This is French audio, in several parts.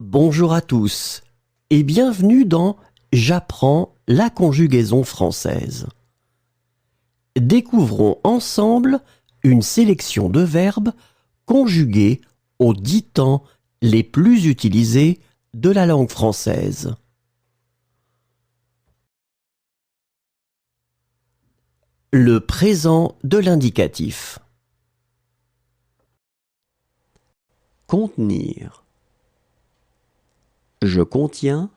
Bonjour à tous et bienvenue dans J'apprends la conjugaison française. Découvrons ensemble une sélection de verbes conjugués aux 10 temps les plus utilisés de la langue française. Le présent de l'indicatif. Contenir. Je contiens.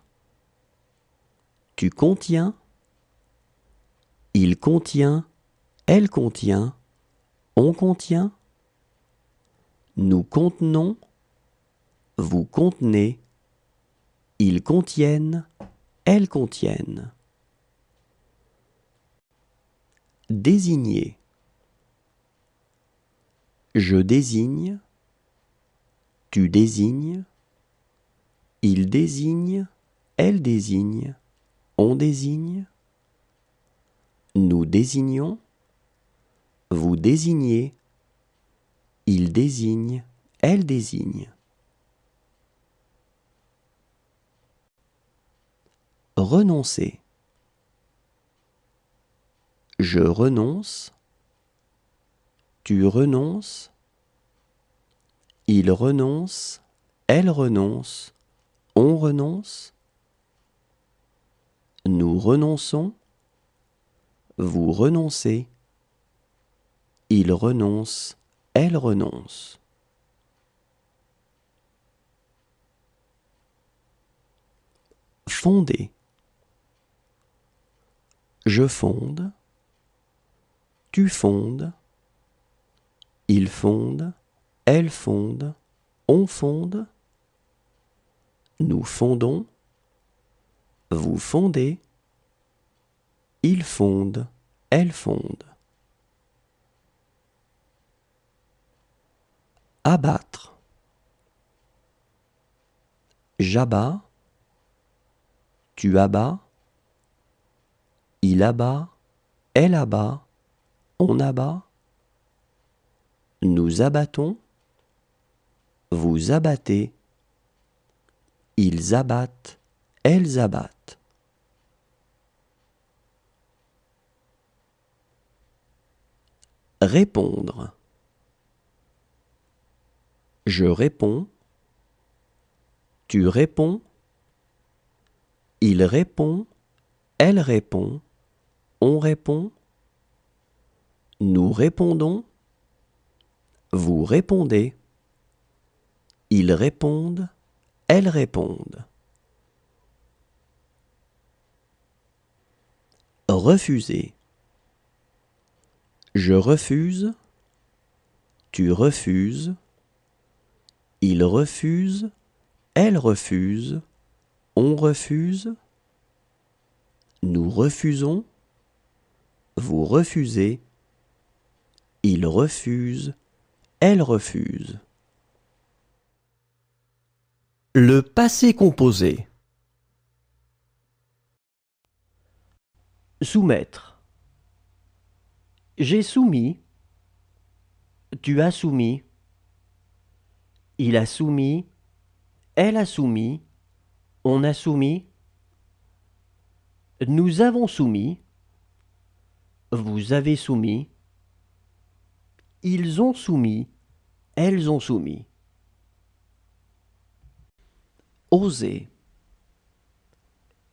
Tu contiens. Il contient. Elle contient. On contient. Nous contenons. Vous contenez. Ils contiennent. Elles contiennent. Désigner. Je désigne. Tu désignes. Il désigne. Elle désigne. On désigne. Nous désignons. Vous désignez. Il désigne. Elle désigne. Renoncer. Je renonce. Tu renonces. Il renonce. Elle renonce. On renonce. Nous renonçons. Vous renoncez. Il renonce. Elle renonce. Fonder. Je fonde. Tu fondes. Il fonde. Elle fonde. On fonde. Nous fondons. Vous fondez. Il fonde. Elle fonde. Abattre. J'abats. Tu abats. Il abat. Elle abat. On abat. Nous abattons. Vous abattez. Ils abattent. Elles abattent. Répondre. Je réponds. Tu réponds. Il répond. Elle répond. On répond. Nous répondons. Vous répondez. Ils répondent. Elles répondent. Refuser. Je refuse. Tu refuses. Il refuse. Elle refuse. On refuse. Nous refusons. Vous refusez. Il refuse. Elle refuse. Le passé composé. Soumettre. J'ai soumis. Tu as soumis. Il a soumis. Elle a soumis. On a soumis. Nous avons soumis. Vous avez soumis. Ils ont soumis. Elles ont soumis. Oser.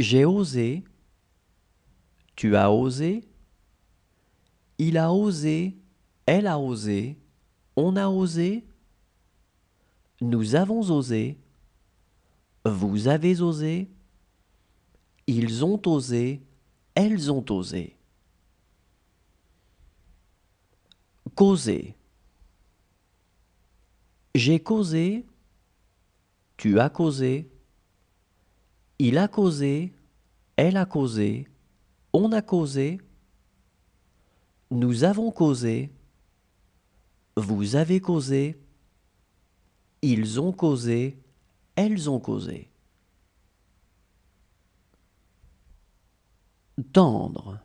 J'ai osé. Tu as osé. Il a osé. Elle a osé. On a osé. Nous avons osé. Vous avez osé. Ils ont osé. Elles ont osé. Causer. J'ai causé. Tu as causé. Il a causé. Elle a causé. On a causé. Nous avons causé. Vous avez causé. Ils ont causé. Elles ont causé. Tendre.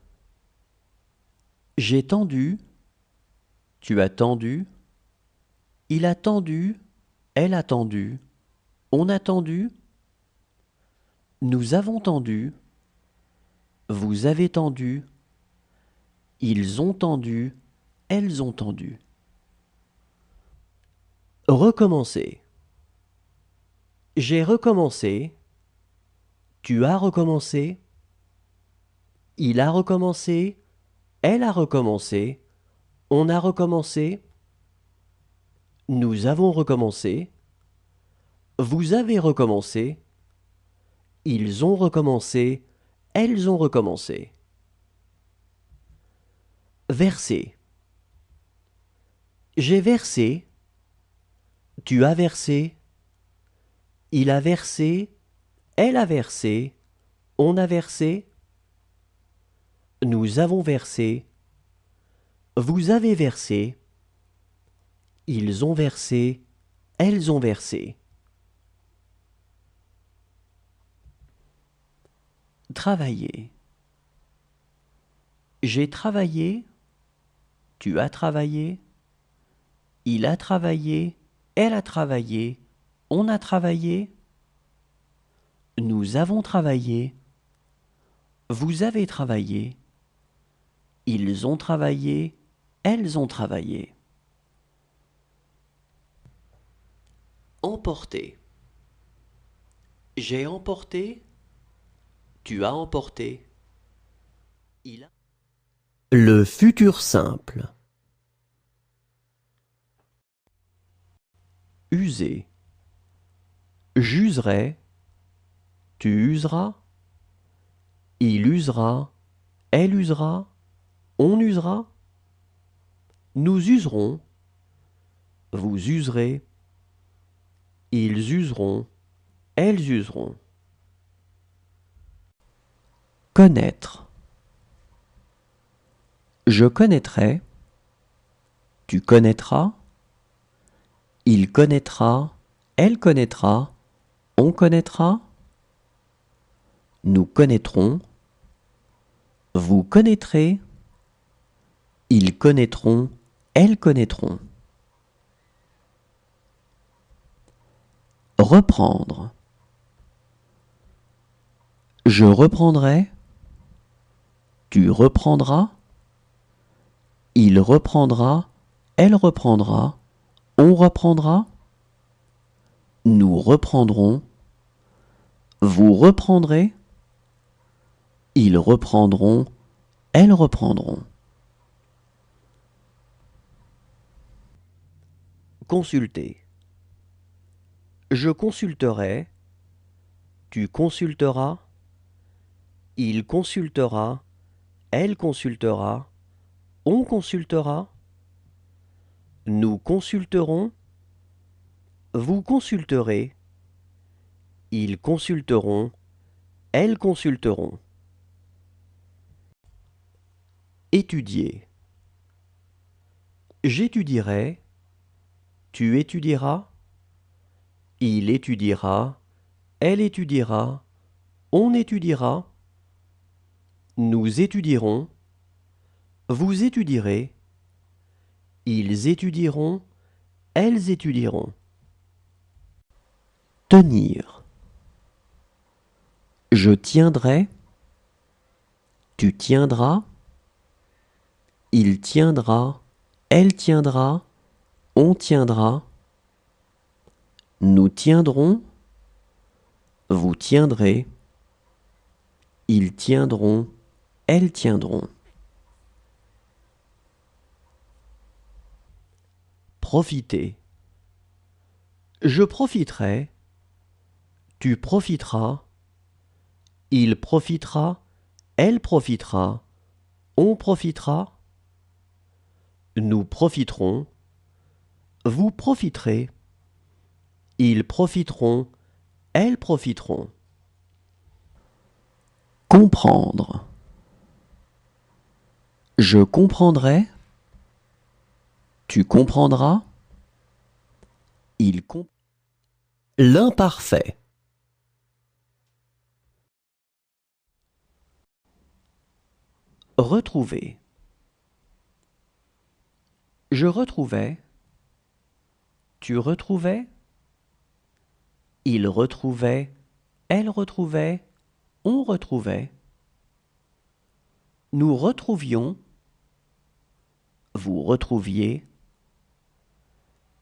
J'ai tendu. Tu as tendu. Il a tendu. Elle a tendu. On a tendu. Nous avons tendu. Vous avez tendu. Ils ont tendu. Elles ont tendu. Recommencer. J'ai recommencé. Tu as recommencé. Il a recommencé. Elle a recommencé. On a recommencé. Nous avons recommencé. Vous avez recommencé. Ils ont recommencé. Elles ont recommencé. Verser. J'ai versé. Tu as versé. Il a versé. Elle a versé. On a versé. Nous avons versé. Vous avez versé. Ils ont versé. Elles ont versé. Travailler. J'ai travaillé. Tu as travaillé. Il a travaillé. Elle a travaillé. On a travaillé. Nous avons travaillé. Vous avez travaillé. Ils ont travaillé. Elles ont travaillé. Emporter. J'ai emporté. Tu as emporté. Il a... Le futur simple. User. J'userai. Tu useras. Il usera. Elle usera. On usera. Nous userons. Vous userez. Ils useront. Elles useront. Connaître. Je connaîtrai. Tu connaîtras. Il connaîtra. Elle connaîtra. On connaîtra. Nous connaîtrons. Vous connaîtrez. Ils connaîtront. Elles connaîtront. Reprendre. Je reprendrai. Tu reprendras. Il reprendra. Elle reprendra. On reprendra. Nous reprendrons. Vous reprendrez. Ils reprendront. Elles reprendront. Consulter. Je consulterai. Tu consulteras. Il consultera. Elle consultera. On consultera. Nous consulterons. Vous consulterez. Ils consulteront. Elles consulteront. Étudier. J'étudierai. Tu étudieras. Il étudiera. Elle étudiera. On étudiera. Nous étudierons. Vous étudierez. Ils étudieront. Elles étudieront. Tenir. Je tiendrai. Tu tiendras. Il tiendra. Elle tiendra. On tiendra. Nous tiendrons. Vous tiendrez. Ils tiendront. Elles tiendront. Profiter. Je profiterai. Tu profiteras. Il profitera. Elle profitera. On profitera. Nous profiterons. Vous profiterez. Ils profiteront. Elles profiteront. Comprendre. Je comprendrai. Tu comprendras. Il comprend. L'imparfait. Retrouver. Je retrouvais. Tu retrouvais. Il retrouvait. Elle retrouvait. on retrouvait, nous retrouvions, vous retrouviez,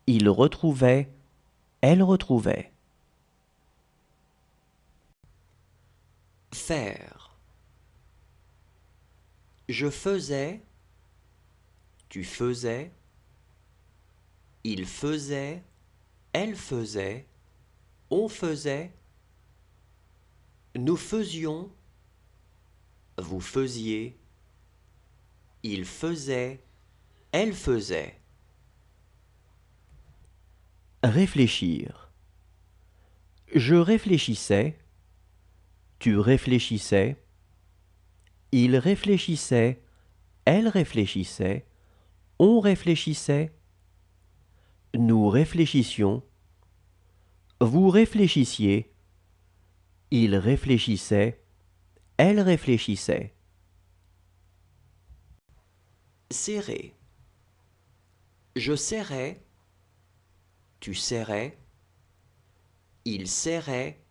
il retrouvait, elle retrouvait. Faire. Je faisais, tu faisais, il faisait, elle faisait, on faisait, nous faisions, vous faisiez, il faisait, elle faisait. Réfléchir. Je réfléchissais, tu réfléchissais, il réfléchissait, elle réfléchissait, on réfléchissait, nous réfléchissions, vous réfléchissiez, il réfléchissait, elle réfléchissait. Serrer. Je serrais, tu serrais, il serrait,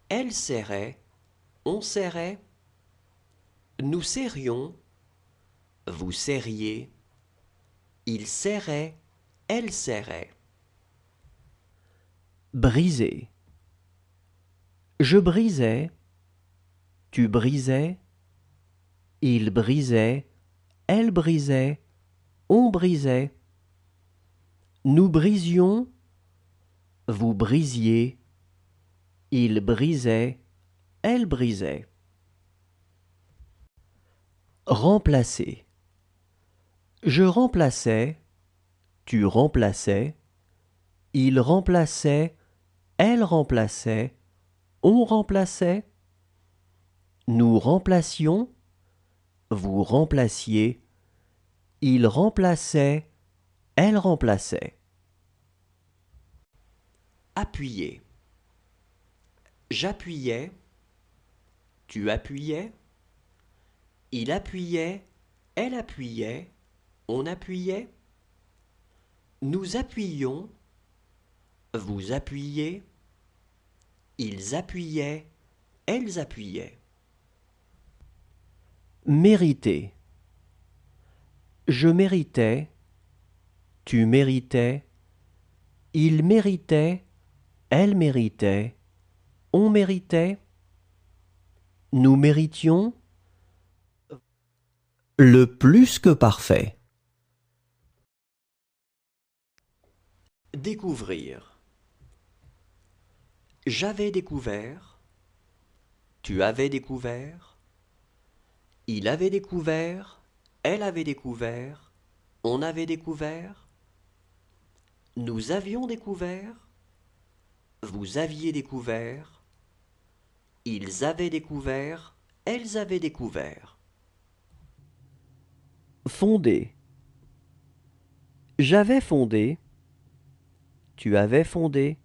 elle serrait, on serrait, nous serrions, vous serriez, il serrait, elle serrait. Briser. Je brisais, tu brisais, il brisait, elle brisait, on brisait, nous brisions, vous brisiez, il brisait, elle brisait. Remplacer. Je remplaçais, tu remplaçais, il remplaçait, elle remplaçait, on remplaçait, nous remplacions, vous remplaciez, il remplaçait, elle remplaçait. Appuyer. J'appuyais, tu appuyais, il appuyait, elle appuyait, on appuyait, nous appuyions, vous appuyiez, ils appuyaient, elles appuyaient. Mériter. Je méritais, tu méritais, il méritait, elle méritait, on méritait, nous méritions, le plus que parfait. Découvrir. J'avais découvert, tu avais découvert, il avait découvert, elle avait découvert, on avait découvert, nous avions découvert, vous aviez découvert, ils avaient découvert, elles avaient découvert. Fonder. J'avais fondé, tu avais fondé,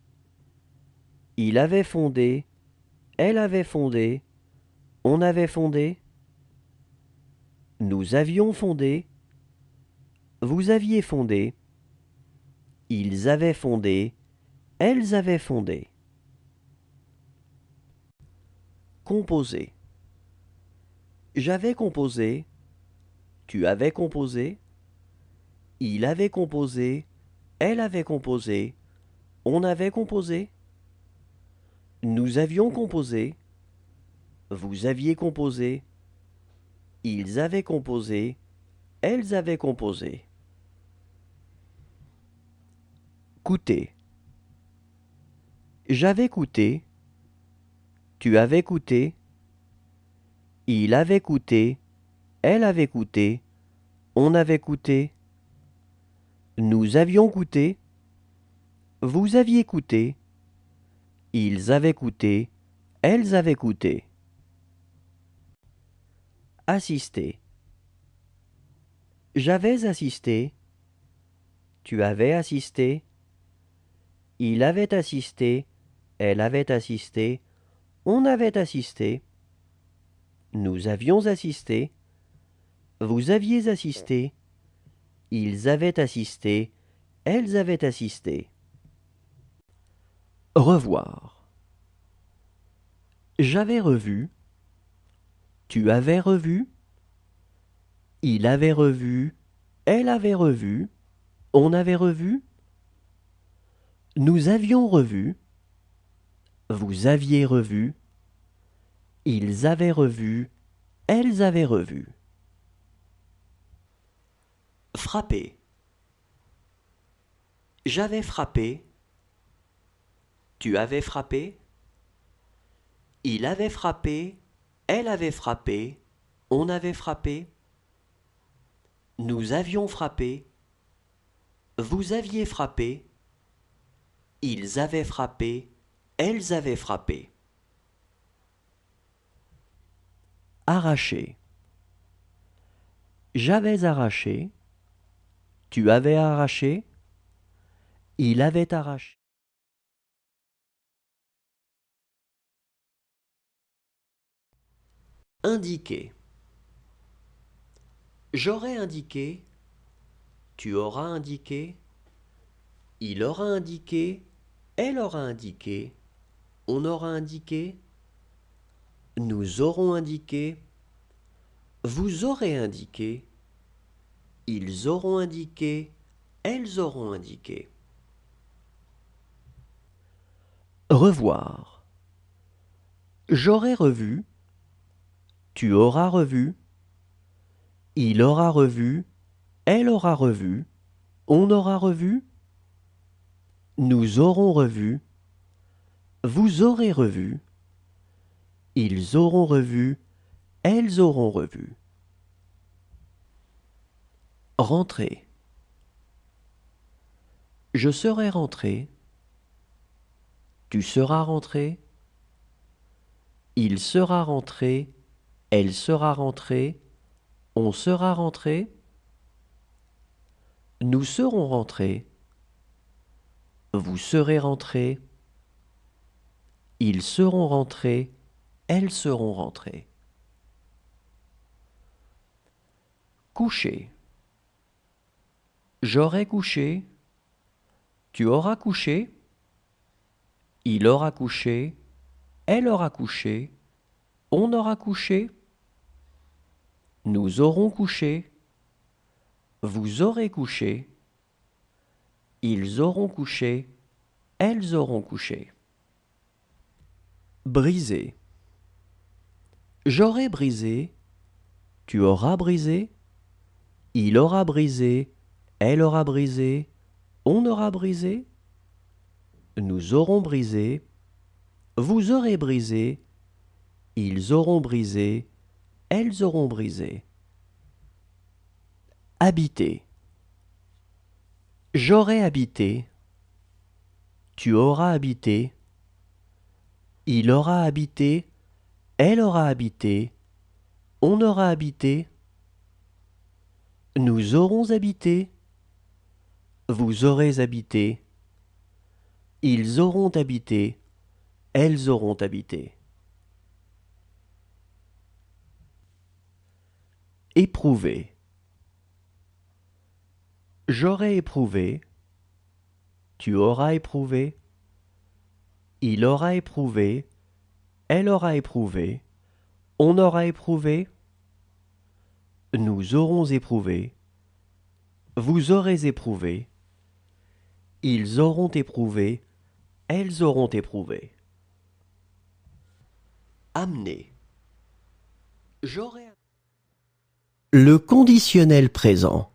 il avait fondé, elle avait fondé, on avait fondé, nous avions fondé, vous aviez fondé, ils avaient fondé, elles avaient fondé. Composer. J'avais composé, tu avais composé, il avait composé, elle avait composé, on avait composé, nous avions composé, vous aviez composé, ils avaient composé, elles avaient composé. Coûter. J'avais coûté, tu avais coûté, il avait coûté, elle avait coûté, on avait coûté, nous avions coûté, vous aviez coûté, ils avaient coûté, elles avaient coûté. Assister. J'avais assisté, tu avais assisté, il avait assisté, elle avait assisté, on avait assisté, nous avions assisté, vous aviez assisté, ils avaient assisté, elles avaient assisté. Revoir. J'avais revu, Tu avais revu. Il avait revu. Elle avait revu. On avait revu. Nous avions revu. Vous aviez revu. Ils avaient revu. Elles avaient revu. Frapper. J'avais frappé. Tu avais frappé. Il avait frappé. Elle avait frappé. On avait frappé. Nous avions frappé. Vous aviez frappé. Ils avaient frappé. Elles avaient frappé. Arracher. J'avais arraché. Tu avais arraché. Il avait arraché. Indiquer. J'aurais indiqué. Tu auras indiqué. Il aura indiqué. Elle aura indiqué. On aura indiqué. Nous aurons indiqué. Vous aurez indiqué. Ils auront indiqué. Elles auront indiqué. Revoir. J'aurai revu. Tu auras revu. Il aura revu. Elle aura revu. On aura revu. Nous aurons revu. Vous aurez revu. Ils auront revu. Elles auront revu. Rentrer. Je serai rentré. Tu seras rentré. Il sera rentré. Elle sera rentrée. On sera rentré. Nous serons rentrés. Vous serez rentrés. Ils seront rentrés. Elles seront rentrées. Coucher. J'aurai couché. Tu auras couché. Il aura couché. Elle aura couché. On aura couché. Nous aurons couché. Vous aurez couché. Ils auront couché. Elles auront couché. Briser. J'aurai brisé. Tu auras brisé. Il aura brisé. Elle aura brisé. On aura brisé. Nous aurons brisé. Vous aurez brisé. Ils auront brisé. Elles auront brisé. Habiter. J'aurai habité. Tu auras habité. Il aura habité. Elle aura habité. On aura habité. Nous aurons habité. Vous aurez habité. Ils auront habité. Elles auront habité. Éprouver. J'aurai éprouvé. Tu auras éprouvé. Il aura éprouvé. Elle aura éprouvé. On aura éprouvé. Nous aurons éprouvé. Vous aurez éprouvé. Ils auront éprouvé. Elles auront éprouvé. Amener. J'aurai. Le conditionnel présent.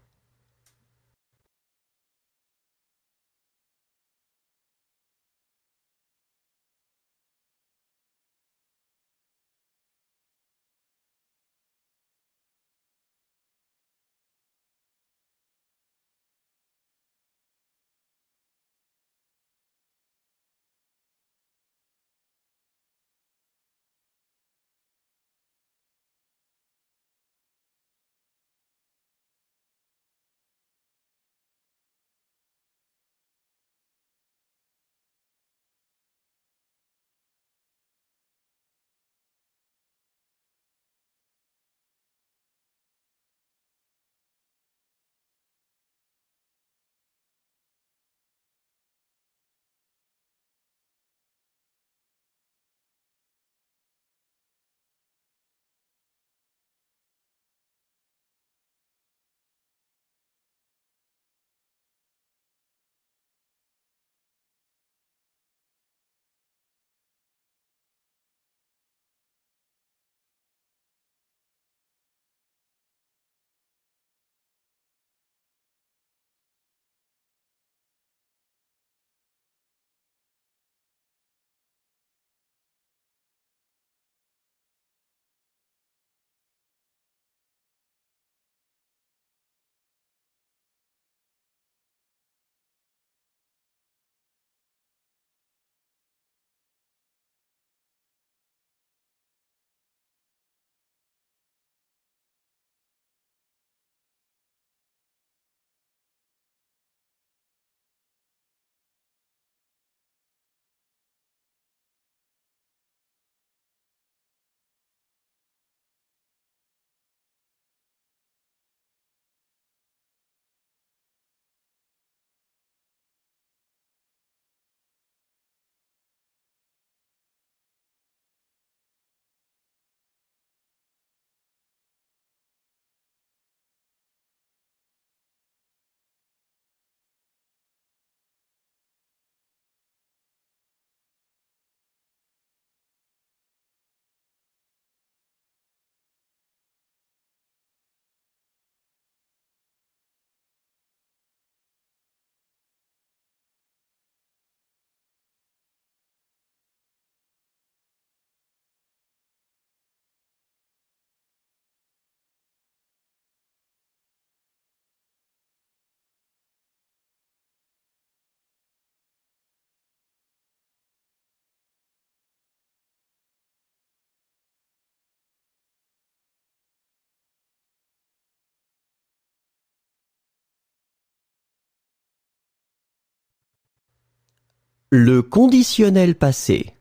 Le conditionnel passé.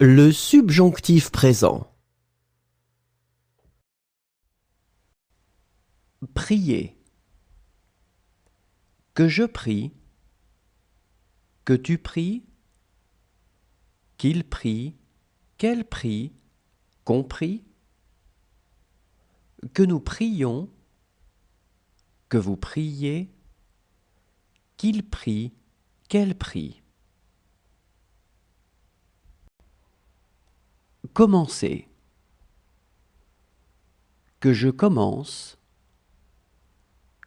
Le subjonctif présent. Prier. Que je prie. Que tu pries. Qu'il prie. Qu'elle prie. Qu'on prie. Que nous prions. Que vous priez. Qu'il prie. Qu'elle prie. Commencer. Que je commence.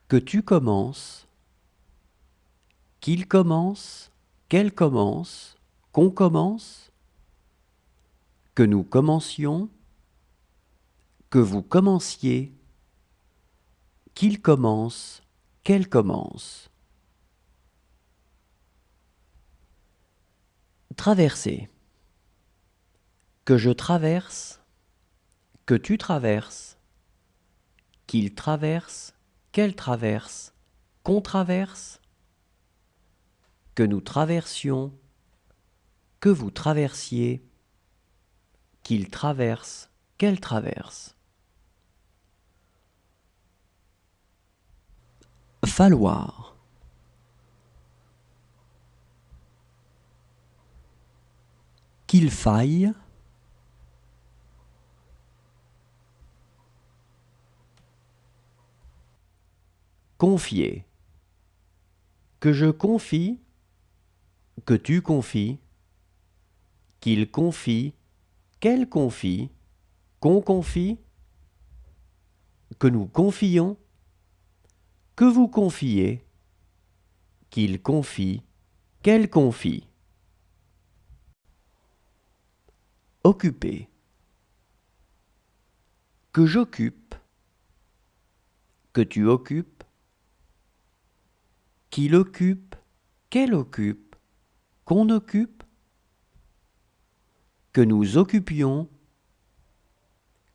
Que tu commences. Qu'il commence. Qu'elle commence. Qu'on commence. Que nous commencions. Que vous commenciez. Qu'il commence. Qu'elle commence. Traverser. Que je traverse. Que tu traverses. Qu'il traverse. Qu'elle traverse. Qu'on traverse. Que nous traversions. Que vous traversiez. Qu'il traverse. Qu'elle traverse. Falloir. Qu'il faille. Confier. Que je confie. Que tu confies. Qu'il confie. Qu'elle confie. Qu'on confie. Que nous confions. que vous confiez, qu'il confie, qu'elle confie. Occuper. Que j'occupe, que tu occupes, qu'il occupe, qu'elle occupe, qu'on occupe, que nous occupions,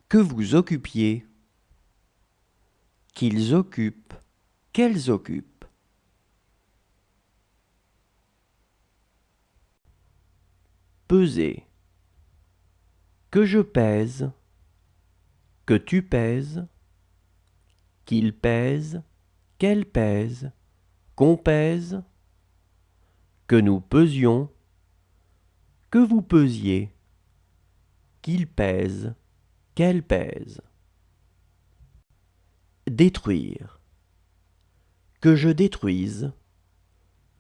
que vous occupiez, qu'ils occupent, qu'elles occupent. Peser. Que je pèse, que tu pèses, qu'il pèse, qu'elle pèse, qu'on pèse, que nous pesions, que vous pesiez, qu'il pèse, qu'elle pèse. Détruire. Que je détruise,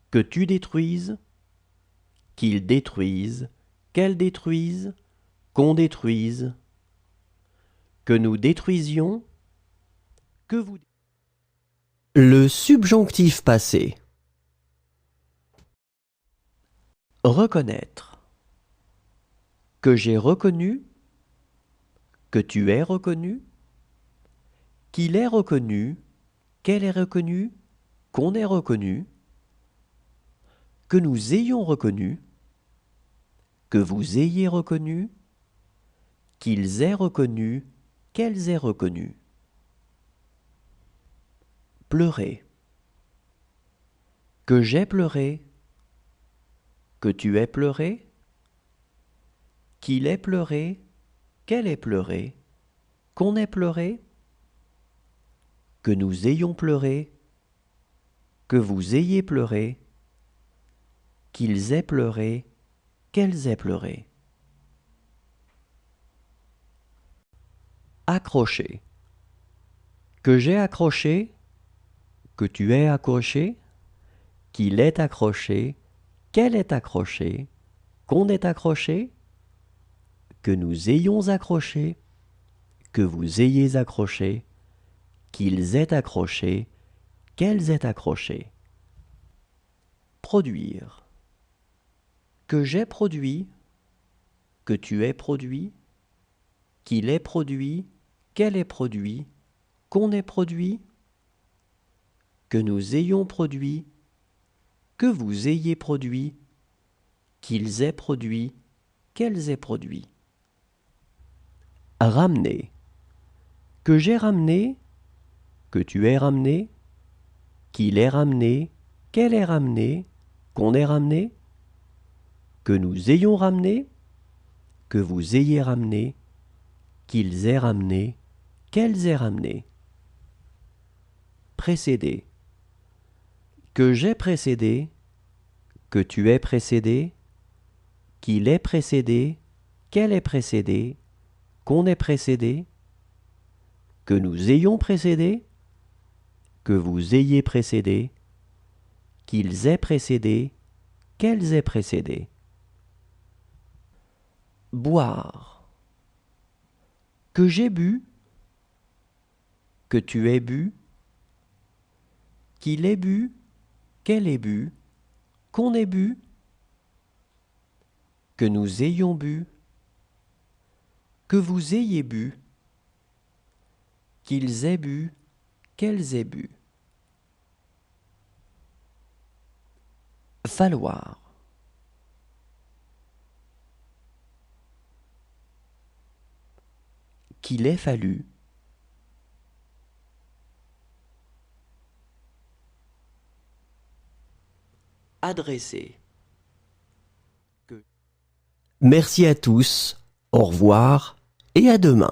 que tu détruises, qu'il détruise, qu'elle détruise, qu'on détruise, que nous détruisions, que vous... Le subjonctif passé. Reconnaître. Que j'ai reconnu, que tu es reconnu, qu'il est reconnu, qu'elle est reconnue, qu'on est reconnu, que nous ayons reconnu, que vous ayez reconnu, qu'ils aient reconnu, qu'elles aient reconnu. Pleurer. Que j'ai pleuré, que tu aies pleuré, qu'il ait pleuré, qu'elle ait pleuré, qu'on ait pleuré, que nous ayons pleuré, que vous ayez pleuré, qu'ils aient pleuré, qu'elles aient pleuré. Accrocher. Que j'ai accroché, que tu aies accroché, qu'il est accroché, qu'elle est accrochée, qu'on ait accroché, que nous ayons accroché, que vous ayez accroché, qu'ils aient accroché, qu'elles aient accroché. Produire. Que j'ai produit, que tu aies produit, qu'il ait produit, qu'elle ait produit, qu'on ait produit, que nous ayons produit, que vous ayez produit, qu'ils aient produit, qu'elles aient produit. Ramener. Que j'ai ramené, que tu aies ramené, qu'il ait ramené, qu'elle ait ramené, qu'on ait ramené, que nous ayons ramené, que vous ayez ramené, qu'ils aient ramené, qu'elles aient ramené. Précéder. Que j'ai précédé, que tu aies précédé, qu'il ait précédé, qu'elle ait précédé, qu'on ait précédé, que nous ayons précédé, que vous ayez précédé, qu'ils aient précédé, qu'elles aient précédé. Boire. Que j'ai bu, que tu aies bu, qu'il ait bu, qu'elle ait bu, qu'on ait bu, que nous ayons bu, que vous ayez bu, qu'ils aient bu, qu'elles aient bu. Falloir. Qu'il ait fallu. Adresser. Merci à tous, au revoir et à demain.